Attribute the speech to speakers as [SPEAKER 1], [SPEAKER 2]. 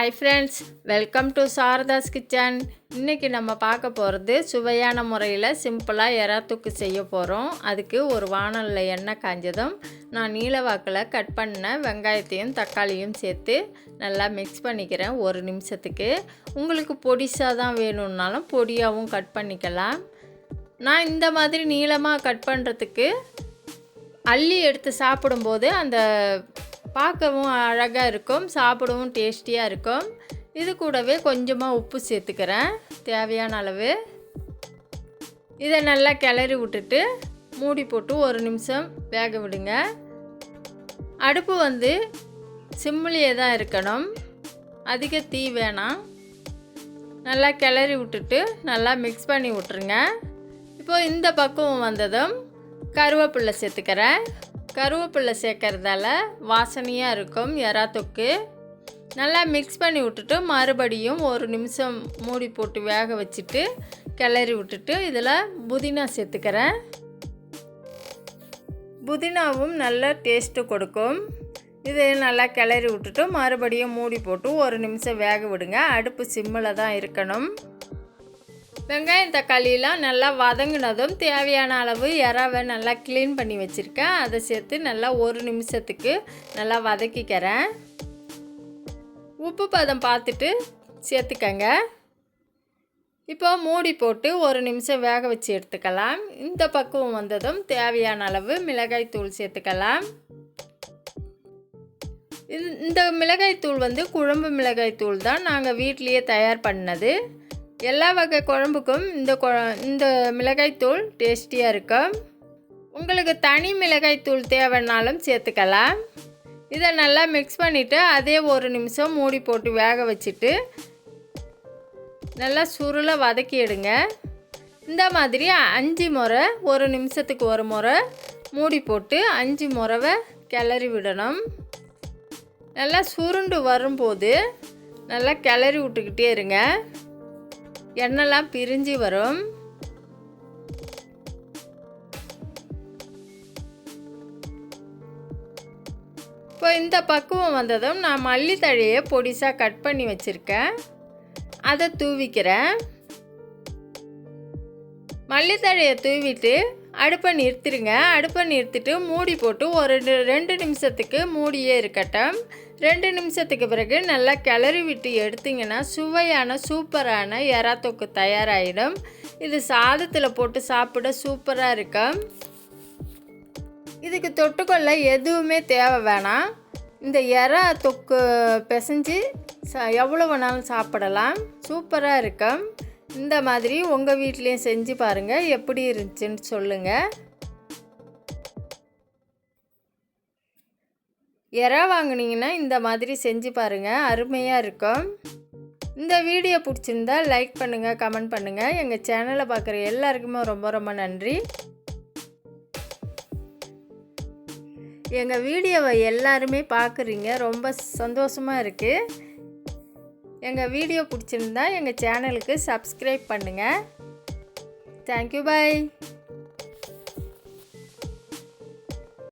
[SPEAKER 1] Hi friends, welcome to Saradha's kitchen. இன்றைக்கி நம்ம பார்க்க போகிறது சுவையான முறையில் சிம்பிளாக எறா தொக்கு செய்ய போகிறோம். அதுக்கு ஒரு வாணலில் எண்ணெய் காஞ்சதும் நான் நீளவாக்கில் கட் பண்ண வெங்காயத்தையும் தக்காளியும் சேர்த்து நல்லா மிக்ஸ் பண்ணிக்கிறேன் ஒரு நிமிஷத்துக்கு. உங்களுக்கு பொடிசாக தான் வேணும்னாலும் பொடியாகவும் கட் பண்ணிக்கலாம். நான் இந்த மாதிரி நீளமாக கட் பண்ணுறதுக்கு அள்ளி எடுத்து சாப்பிடும்போது அந்த பார்க்கவும் அழகாக இருக்கும், சாப்பிடவும் டேஸ்டியாக இருக்கும். இது கூடவே கொஞ்சமாக உப்பு சேர்த்துக்கிறேன் தேவையான அளவு. இதை நல்லா கிளறி விட்டுட்டு மூடி போட்டு ஒரு நிமிஷம் வேக விடுங்க. அடுப்பு சிம்மிலேயே தான் இருக்கணும், அதிக தீ வேணாம். நல்லா கிளறி விட்டுட்டு நல்லா மிக்ஸ் பண்ணி விட்டுருங்க. இப்போது இந்த பக்குவம் வந்ததும் கருவேப்பிலை சேர்த்துக்கிறேன். கருவேப்பிலை சேர்க்கறதால வாசனையாக இருக்கும் எறா தொக்கு. நல்லா மிக்ஸ் பண்ணி விட்டுட்டு மறுபடியும் ஒரு நிமிஷம் மூடி போட்டு வேக வச்சுட்டு கிளறி விட்டுட்டு இதில் புதினா சேர்த்துக்கிறேன். புதினாவும் நல்ல டேஸ்ட்டு கொடுக்கும். இதை நல்லா கிளறி விட்டுட்டு மறுபடியும் மூடி போட்டு ஒரு நிமிஷம் வேக விடுங்க. அடுப்பு சிம்மில் தான் இருக்கணும். வெங்காயம் தக்காளியெலாம் நல்லா வதங்கினதும் தேவையான அளவு எறாவை நல்லா க்ளீன் பண்ணி வச்சுருக்கேன். அதை சேர்த்து நல்லா ஒரு நிமிஷத்துக்கு நல்லா வதக்கிக்கிறேன். உப்பு பதம் பார்த்துட்டு சேர்த்துக்கங்க. இப்போ மூடி போட்டு ஒரு நிமிஷம் வேக வச்சு எடுத்துக்கலாம். இந்த பக்குவம் வந்ததும் தேவையான அளவு மிளகாய் தூள் சேர்த்துக்கலாம். இந்த மிளகாய் தூள் குழம்பு மிளகாய் தூள் தான், நாங்கள் வீட்டிலையே தயார் பண்ணது. எல்லா வகை குழம்புக்கும் இந்த மிளகாய்த்தூள் டேஸ்டியாக இருக்கும். உங்களுக்கு தனி மிளகாய்த்தூள் தேவைன்னாலும் சேர்த்துக்கலாம். இதை நல்லா மிக்ஸ் பண்ணிவிட்டு அதே ஒரு நிமிஷம் மூடி போட்டு வேக வச்சுட்டு நல்லா சுருளை வதக்கி எடுங்க. இந்த மாதிரி 5 முறை, ஒரு நிமிஷத்துக்கு ஒரு முறை மூடி போட்டு 5 முறை கிளறி விடணும். நல்லா சுருண்டு வரும்போது நல்லா கிளறி விட்டுக்கிட்டே இருங்க. எண்ணெய்லாம் பிரிஞ்சு வரும். இப்போ இந்த பக்குவம் வந்ததும் நான் மல்லித்தழையை பொடிசாக கட் பண்ணி வச்சுருக்கேன், அதை தூவிக்கிறேன். மல்லித்தழையை தூவிட்டு அடுப்பை நிறுத்திடுங்க. அடுப்பை நிறுத்திட்டு மூடி போட்டு ஒரு 2 நிமிஷத்துக்கு மூடியே இருக்கட்டும். 2 நிமிஷத்துக்கு பிறகு நல்லா கிளறி விட்டு எடுத்திங்கன்னா சுவையான சூப்பரான எறா தொக்கு தயாராகிடும். இது சாதத்தில் போட்டு சாப்பிட சூப்பராக இருக்கும். இதுக்கு தொட்டுக்கொள்ள எதுவுமே தேவை வேணாம். இந்த எறா தொக்கு பிசைஞ்சு எவ்வளோ வேணாலும் சாப்பிடலாம், சூப்பராக இருக்கும். இந்த மாதிரி உங்கள் வீட்லேயும் செஞ்சு பாருங்கள், எப்படி இருந்துச்சுன்னு சொல்லுங்கள். எறா வாங்கினீங்கன்னா இந்த மாதிரி செஞ்சு பாருங்கள், அருமையாக இருக்கும். இந்த வீடியோ பிடிச்சிருந்தா லைக் பண்ணுங்கள், கமெண்ட் பண்ணுங்கள். எங்கள் சேனலை பார்க்குற எல்லாருக்குமே ரொம்ப ரொம்ப நன்றி. எங்கள் வீடியோவை எல்லாருமே பார்க்குறீங்க, ரொம்ப சந்தோஷமாக இருக்குது. எங்கள் வீடியோ பிடிச்சிருந்தா எங்கள் சேனலுக்கு சப்ஸ்கிரைப் பண்ணுங்கள். தேங்க்யூ, பாய்.